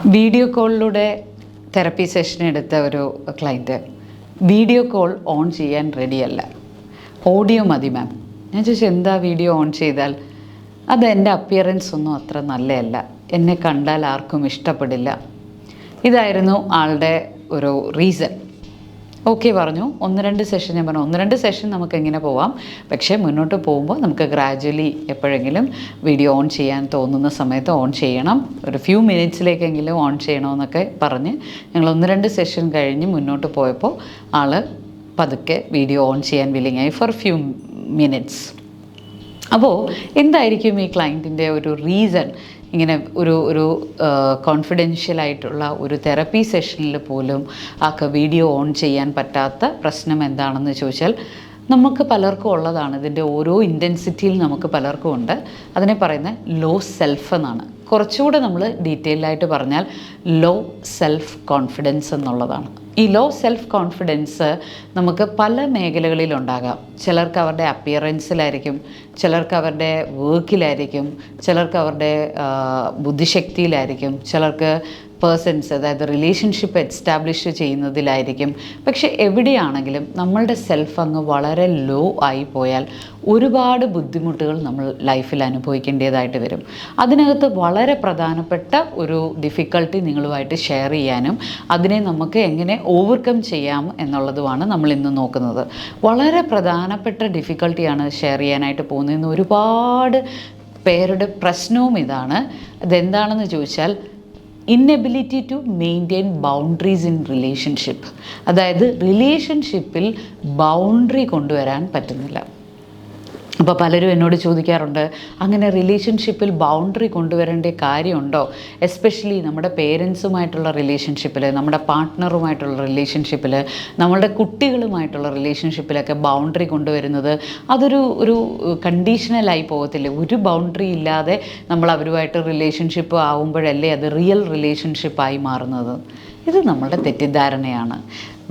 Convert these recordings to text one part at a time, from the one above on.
Video കോളിലൂടെ therapy session എടുത്ത ഒരു ക്ലയൻറ്റ് വീഡിയോ കോൾ ഓൺ ചെയ്യാൻ റെഡിയല്ല, ഓഡിയോ മതി മാം. ഞാൻ ചോദിച്ചു എന്താ വീഡിയോ ഓൺ ചെയ്താൽ? അത് എൻ്റെ അപ്പിയറൻസ് ഒന്നും അത്ര നല്ലതല്ല, എന്നെ കണ്ടാൽ ആർക്കും ഇഷ്ടപ്പെടില്ല. ഇതായിരുന്നു ആളുടെ ഒരു റീസൺ. ഓക്കെ പറഞ്ഞു. 1-2 സെഷൻ ഞാൻ പറഞ്ഞു, 1-2 സെഷൻ നമുക്ക് എങ്ങനെ പോവാം, പക്ഷേ മുന്നോട്ട് പോകുമ്പോൾ നമുക്ക് ഗ്രാജ്വലി എപ്പോഴെങ്കിലും വീഡിയോ ഓൺ ചെയ്യാൻ തോന്നുന്ന സമയത്ത് ഓൺ ചെയ്യണം, ഒരു ഫ്യൂ മിനിറ്റ്സിലേക്കെങ്കിലും ഓൺ ചെയ്യണമെന്നൊക്കെ പറഞ്ഞ് ഞങ്ങൾ 1-2 സെഷൻ കഴിഞ്ഞ് മുന്നോട്ട് പോയപ്പോൾ ആൾ പതുക്കെ വീഡിയോ ഓൺ ചെയ്യാൻ വില്ലിങ്ങായി ഫോർ ഫ്യൂ മിനിറ്റ്സ്. അപ്പോൾ എന്തായിരിക്കും ഈ ക്ലയൻറ്റിൻ്റെ ഒരു റീസൺ? ഇങ്ങനെ ഒരു കോൺഫിഡൻഷ്യലായിട്ടുള്ള ഒരു തെറപ്പി സെഷനിൽ പോലും ആൾക്ക് വീഡിയോ ഓൺ ചെയ്യാൻ പറ്റാത്ത പ്രശ്നം എന്താണെന്ന് ചോദിച്ചാൽ, നമുക്ക് പലർക്കും ഉള്ളതാണ്. ഇതിൻ്റെ ഓരോ ഇൻറ്റൻസിറ്റിയിൽ നമുക്ക് പലർക്കും ഉണ്ട്. അതിനെ പറയുന്നത് ലോ സെൽഫ് എന്നാണ്. കുറച്ചുകൂടെ നമ്മൾ ഡീറ്റെയിൽഡായിട്ട് പറഞ്ഞാൽ ലോ സെൽഫ് കോൺഫിഡൻസ് എന്നുള്ളതാണ്. ഈ ലോ സെൽഫ് കോൺഫിഡൻസ് നമുക്ക് പല മേഖലകളിലുണ്ടാകാം. ചിലർക്ക് അവരുടെ അപ്പിയറൻസിലായിരിക്കും, ചിലർക്ക് അവരുടെ വർക്കിലായിരിക്കും, ചിലർക്ക് അവരുടെ ബുദ്ധിശക്തിയിലായിരിക്കും, ചിലർക്ക് പേഴ്സൺസ്, അതായത് റിലേഷൻഷിപ്പ് എസ്റ്റാബ്ലിഷ് ചെയ്യുന്നതിലായിരിക്കും. പക്ഷെ എവിടെയാണെങ്കിലും നമ്മളുടെ സെൽഫ് അങ്ങ് വളരെ ലോ ആയി പോയാൽ ഒരുപാട് ബുദ്ധിമുട്ടുകൾ നമ്മൾ ലൈഫിൽ അനുഭവിക്കേണ്ടതായിട്ട് വരും. അതിനകത്ത് വളരെ പ്രധാനപ്പെട്ട ഒരു ഡിഫിക്കൽട്ടി നിങ്ങളുമായിട്ട് ഷെയർ ചെയ്യാനും അതിനെ നമുക്ക് എങ്ങനെ ഓവർകം ചെയ്യാം എന്നുള്ളതുമാണ് നമ്മൾ ഇന്ന് നോക്കുന്നത്. വളരെ പ്രധാനപ്പെട്ട ഡിഫിക്കൽട്ടിയാണ് ഷെയർ ചെയ്യാനായിട്ട് പോകുന്നതെന്ന് ഒരുപാട് പേരുടെ പ്രശ്നവും ഇതാണ്. അതെന്താണെന്ന് ചോദിച്ചാൽ inability to maintain boundaries in relationship. അതായത് റിലേഷൻഷിപ്പിൽ ബൗണ്ടറി കൊണ്ടുവരാൻ പറ്റുന്നില്ല. അപ്പോൾ പലരും എന്നോട് ചോദിക്കാറുണ്ട്, അങ്ങനെ റിലേഷൻഷിപ്പിൽ ബൗണ്ടറി കൊണ്ടുവരേണ്ട കാര്യമുണ്ടോ? എസ്പെഷ്യലി നമ്മുടെ പേരൻസുമായിട്ടുള്ള റിലേഷൻഷിപ്പിൽ, നമ്മുടെ പാർട്ട്ണറുമായിട്ടുള്ള റിലേഷൻഷിപ്പിൽ, നമ്മളുടെ കുട്ടികളുമായിട്ടുള്ള റിലേഷൻഷിപ്പിലൊക്കെ ബൗണ്ടറി കൊണ്ടുവരുന്നത് ഒരു കണ്ടീഷണലായി പോകത്തില്ലേ? ഒരു ബൗണ്ടറി ഇല്ലാതെ നമ്മൾ അവരുമായിട്ട് റിലേഷൻഷിപ്പ് ആവുമ്പോഴല്ലേ അത് റിയൽ റിലേഷൻഷിപ്പായി മാറുന്നത്? ഇത് നമ്മളുടെ തെറ്റിദ്ധാരണയാണ്,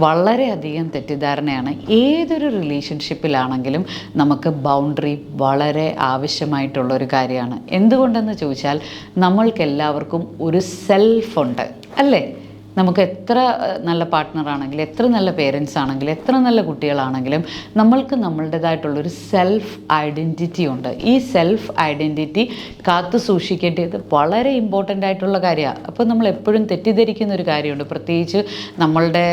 വളരെയധികം തെറ്റിദ്ധാരണയാണ്. ഏതൊരു റിലേഷൻഷിപ്പിലാണെങ്കിലും നമുക്ക് ബൗണ്ടറി വളരെ ആവശ്യമായിട്ടുള്ളൊരു കാര്യമാണ്. എന്തുകൊണ്ടെന്ന് ചോദിച്ചാൽ നമ്മൾക്കെല്ലാവർക്കും ഒരു സെൽഫുണ്ട്, അല്ലേ? നമുക്ക് എത്ര നല്ല പാർട്ട്ണറാണെങ്കിലും, എത്ര നല്ല പേരൻസ് ആണെങ്കിലും, എത്ര നല്ല കുട്ടികളാണെങ്കിലും നമ്മൾക്ക് നമ്മളുടേതായിട്ടുള്ളൊരു സെൽഫ് ഐഡൻറ്റിറ്റി ഉണ്ട്. ഈ സെൽഫ് ഐഡൻറ്റിറ്റി കാത്തു സൂക്ഷിക്കേണ്ടത് വളരെ ഇമ്പോർട്ടൻ്റ് ആയിട്ടുള്ള കാര്യമാണ്. അപ്പോൾ നമ്മൾ എപ്പോഴും തെറ്റിദ്ധരിക്കുന്ന ഒരു കാര്യമുണ്ട്, പ്രത്യേകിച്ച് നമ്മളുടെ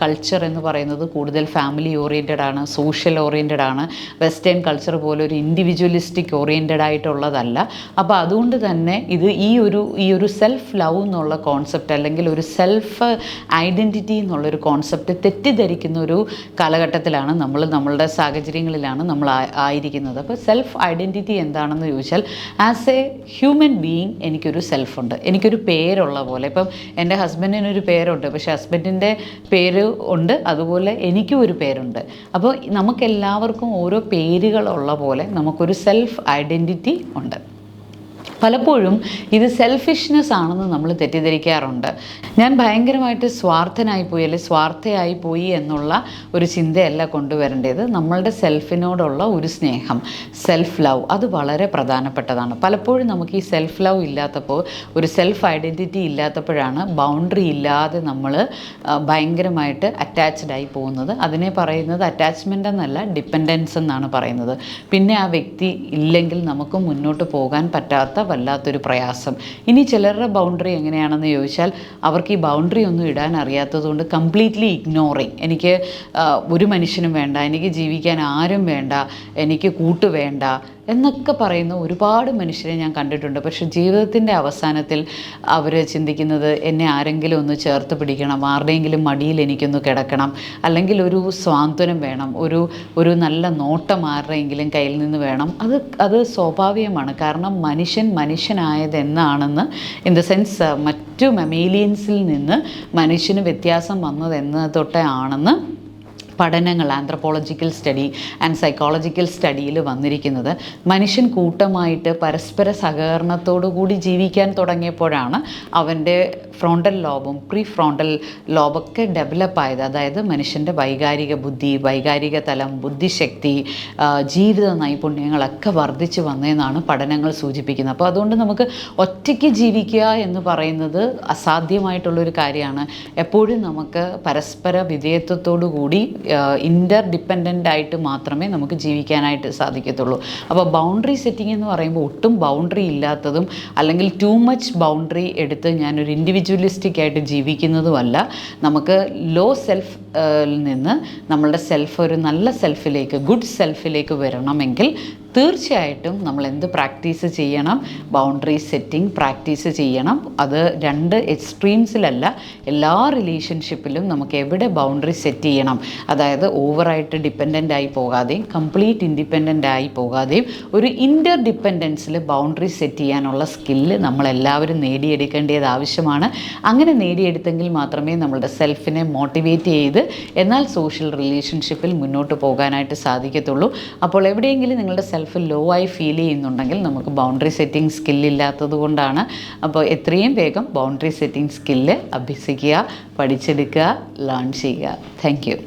കൾച്ചർ എന്ന് പറയുന്നത് കൂടുതൽ ഫാമിലി ഓറിയൻറ്റഡ് ആണ്, സോഷ്യൽ ഓറിയൻറ്റഡ് ആണ്. വെസ്റ്റേൺ കൾച്ചർ പോലെ ഒരു ഇൻഡിവിജ്വലിസ്റ്റിക് ഓറിയൻറ്റഡ് ആയിട്ടുള്ളതല്ല. അപ്പോൾ അതുകൊണ്ട് തന്നെ ഇത് ഈ ഒരു സെൽഫ് ലവ് എന്നുള്ള കോൺസെപ്റ്റ്, അല്ലെങ്കിൽ ഒരു സെൽഫ് ഐഡൻറ്റിറ്റി എന്നുള്ളൊരു കോൺസെപ്റ്റ് തെറ്റിദ്ധരിക്കുന്ന ഒരു കാലഘട്ടത്തിലാണ് നമ്മളുടെ സാഹചര്യങ്ങളിലാണ് നമ്മൾ ആയിരിക്കുന്നത്. അപ്പോൾ സെൽഫ് ഐഡൻറ്റിറ്റി എന്താണെന്ന് ചോദിച്ചാൽ, ആസ് എ ഹ്യൂമൻ ബീയിങ് എനിക്കൊരു സെൽഫുണ്ട്, എനിക്കൊരു പേരുള്ള പോലെ. ഇപ്പം എൻ്റെ ഹസ്ബൻഡിനൊരു പേരുണ്ട്, പക്ഷേ ഹസ്ബൻഡിൻ്റെ പേര് ഉണ്ട്, അതുപോലെ എനിക്കും ഒരു പേരുണ്ട്. അപ്പോൾ നമുക്കെല്ലാവർക്കും ഓരോ പേരുകളുള്ള പോലെ നമുക്കൊരു സെൽഫ് ഐഡൻറ്റിറ്റി ഉണ്ട്. പലപ്പോഴും ഇത് സെൽഫിഷ്നെസ് ആണെന്ന് നമ്മൾ തെറ്റിദ്ധരിക്കാറുണ്ട്. ഞാൻ ഭയങ്കരമായിട്ട് സ്വാർത്ഥനായിപ്പോയി അല്ലെങ്കിൽ സ്വാർത്ഥയായിപ്പോയി എന്നുള്ള ഒരു ചിന്തയല്ല കൊണ്ടുവരേണ്ടത്. നമ്മളുടെ സെൽഫിനോടുള്ള ഒരു സ്നേഹം, സെൽഫ് ലവ്, അത് വളരെ പ്രധാനപ്പെട്ടതാണ്. പലപ്പോഴും നമുക്ക് ഈ സെൽഫ് ലവ് ഇല്ലാത്തപ്പോൾ, ഒരു സെൽഫ് ഐഡൻറ്റിറ്റി ഇല്ലാത്തപ്പോഴാണ് ബൗണ്ടറി ഇല്ലാതെ നമ്മൾ ഭയങ്കരമായിട്ട് അറ്റാച്ച്ഡ് ആയി പോകുന്നത്. അതിനെ പറയുന്നത് അറ്റാച്ച്മെൻ്റ് എന്നല്ല, ഡിപ്പെൻഡൻസ് എന്നാണ് പറയുന്നത്. പിന്നെ ആ വ്യക്തി ഇല്ലെങ്കിൽ നമുക്ക് മുന്നോട്ട് പോകാൻ പറ്റാത്ത വല്ലാത്തൊരു പ്രയാസം. ഇനി ചിലരുടെ ബൗണ്ടറി എങ്ങനെയാണെന്ന് ചോദിച്ചാൽ, അവർക്ക് ഈ ബൗണ്ടറി ഒന്നും ഇടാൻ അറിയാത്തതുകൊണ്ട് കംപ്ലീറ്റ്ലി ഇഗ്നോറിങ്. എനിക്ക് ഒരു മനുഷ്യനും വേണ്ട, എനിക്ക് ജീവിക്കാൻ ആരും വേണ്ട, എനിക്ക് കൂട്ട് വേണ്ട എന്നൊക്കെ പറയുന്ന ഒരുപാട് മനുഷ്യരെ ഞാൻ കണ്ടിട്ടുണ്ട്. പക്ഷേ ജീവിതത്തിൻ്റെ അവസാനത്തിൽ അവർ ചിന്തിക്കുന്നത്, എന്നെ ആരെങ്കിലും ഒന്ന് ചേർത്ത് പിടിക്കണം, ആരുടെയെങ്കിലും മടിയിൽ എനിക്കൊന്ന് കിടക്കണം, അല്ലെങ്കിൽ ഒരു സ്വാന്തനം വേണം, ഒരു നല്ല നോട്ടം ആരുടെയെങ്കിലും കയ്യിൽ നിന്ന് വേണം. അത് സ്വാഭാവികമാണ്. കാരണം മനുഷ്യനായത് എന്നാണെന്ന്, ഇൻ ദ സെൻസ് മറ്റു മമേലിയൻസിൽ നിന്ന് മനുഷ്യന് വ്യത്യാസം വന്നത് എന്ന് തൊട്ടേ ആണെന്ന് പഠനങ്ങൾ ആന്ത്രപ്പോളജിക്കൽ സ്റ്റഡി ആൻഡ് സൈക്കോളജിക്കൽ സ്റ്റഡിയിൽ വന്നിരിക്കുന്നത് മനുഷ്യൻ കൂട്ടമായിട്ട് പരസ്പര സഹകരണത്തോടു കൂടി ജീവിക്കാൻ തുടങ്ങിയപ്പോഴാണ് അവൻ്റെ ഫ്രോണ്ടൽ ലോബും പ്രീ ഫ്രോണ്ടൽ ലോബൊക്കെ ഡെവലപ്പായത്. അതായത് മനുഷ്യൻ്റെ വൈകാരിക ബുദ്ധി, വൈകാരിക തലം, ബുദ്ധിശക്തി, ജീവിത നൈപുണ്യങ്ങളൊക്കെ വർദ്ധിച്ചു വന്നതെന്നാണ് പഠനങ്ങൾ സൂചിപ്പിക്കുന്നത്. അപ്പോൾ അതുകൊണ്ട് നമുക്ക് ഒറ്റയ്ക്ക് ജീവിക്കുക എന്ന് പറയുന്നത് അസാധ്യമായിട്ടുള്ളൊരു കാര്യമാണ്. എപ്പോഴും നമുക്ക് പരസ്പര വിധേയത്വത്തോടു കൂടി ഇൻ്റർ ഡിപ്പെൻഡൻ്റ് ആയിട്ട് മാത്രമേ നമുക്ക് ജീവിക്കാനായിട്ട് സാധിക്കത്തുള്ളൂ. അപ്പോൾ ബൗണ്ടറി സെറ്റിംഗ് എന്ന് പറയുമ്പോൾ ഒട്ടും ബൗണ്ടറി ഇല്ലാത്തതും അല്ലെങ്കിൽ ടു മച്ച് ബൗണ്ടറി എടുത്ത് ഞാനൊരു ഇൻഡിവിജ്വലിസ്റ്റിക് ആയിട്ട് ജീവിക്കുന്നതുമല്ല. നമുക്ക് ലോ സെൽഫ് നിന്ന് നമ്മളുടെ സെൽഫ് ഒരു നല്ല സെൽഫിലേക്ക്, ഗുഡ് സെൽഫിലേക്ക് വരണമെങ്കിൽ തീർച്ചയായിട്ടും നമ്മൾ എന്ത് പ്രാക്ടീസ് ചെയ്യണം? ബൗണ്ടറി സെറ്റിംഗ് പ്രാക്ടീസ് ചെയ്യണം. അത് രണ്ട് എക്സ്ട്രീംസിലല്ല, എല്ലാ റിലേഷൻഷിപ്പിലും നമുക്ക് എവിടെ ബൗണ്ടറി സെറ്റ് ചെയ്യണം, അതായത് ഓവറായിട്ട് ഡിപ്പെൻഡൻ്റ് ആയി പോകാതെയും കംപ്ലീറ്റ് ഇൻഡിപെൻഡൻ്റ് ആയി പോകാതെയും ഒരു ഇൻ്റർ ഡിപ്പെൻഡൻസിൽ ബൗണ്ടറി സെറ്റ് ചെയ്യാനുള്ള സ്കില്ല് നമ്മളെല്ലാവരും നേടിയെടുക്കേണ്ടത് ആവശ്യമാണ്. അങ്ങനെ നേടിയെടുത്തെങ്കിൽ മാത്രമേ നമ്മളുടെ സെൽഫിനെ മോട്ടിവേറ്റ് ചെയ്ത് എന്നാൽ സോഷ്യൽ റിലേഷൻഷിപ്പിൽ മുന്നോട്ട് പോകാനായിട്ട് സാധിക്കത്തുള്ളൂ. അപ്പോൾ എവിടെയെങ്കിലും നിങ്ങളുടെ സെൽഫ് ലോ ആയി ഫീൽ ചെയ്യുന്നുണ്ടെങ്കിൽ നമുക്ക് ബൗണ്ടറി സെറ്റിംഗ് സ്കില്ലില്ലാത്തത് കൊണ്ടാണ്. അപ്പോൾ എത്രയും വേഗം ബൗണ്ടറി സെറ്റിംഗ് സ്കില്ല് അഭ്യസിക്കുക, പഠിച്ചെടുക്കുക, ലേൺ ചെയ്യുക. Thank you.